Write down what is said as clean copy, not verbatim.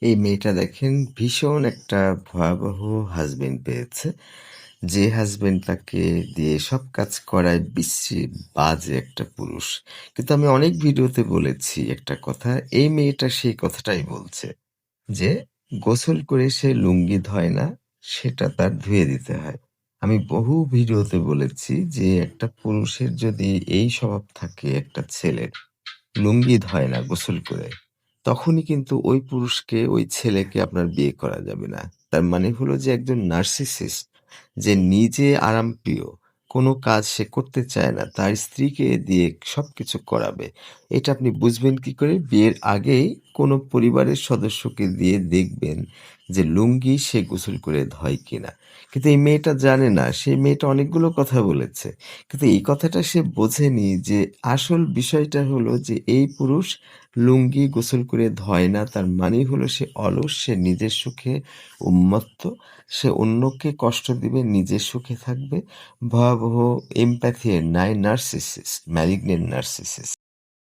এই মেয়েটা দেখেন ভীষণ একটা ভয়াবহ হাসব্যান্ড পেয়েছে। যে হাসব্যান্ড তাকে দিয়ে সব কাজ করায় বিশ্রী বাজে একটা পুরুষ। কিন্তু আমি অনেক ভিডিওতে বলেছি একটা কথা, এই মেয়েটা সেই কথাটাই বলছে যে গোসল করে সে লুঙ্গি ধয় না, সেটা তার ধুয়ে দিতে হয়। আমি বহু ভিডিওতে বলেছি যে একটা পুরুষের যদি এই স্বভাব থাকে একটা ছেলের, লুঙ্গি ধয় না গোসল করে, তখনই কিন্তু ওই পুরুষকে, ওই ছেলেকে আপনার বিয়ে করা যাবে না। তার মানে হলো যে একজন নার্সিসিস্ট, যে নিজে আরামপ্রিয়, কোনো কাজ সে করতে চায় না, তার স্ত্রীকে দিয়ে সবকিছু করাবে। এটা আপনি বুঝবেন কি করে? বিয়ের আগেই কোনো পরিবারের সদস্যকে দিয়ে দেখবেন যে লুঙ্গি সে গোসল করে ধয় কিনা। কিন্তু এই মেয়েটা জানে না, সেই মেয়েটা অনেকগুলো কথা বলেছে। কিন্তু এই কথাটা সে বোঝেনি যে আসল বিষয়টা হলো যে এই পুরুষ লুঙ্গি গোসল করে ধয় না, তার মানে হলো সে অলস, সে নিজের সুখে উন্মত্ত, সে অন্যকে কষ্ট দিবে, নিজের সুখে থাকবে। ভয়াবহ এমপ্যাথি এর নাই, নার্সিসিস্ট, ম্যালিগন্যান্ট নার্সিসিস্ট।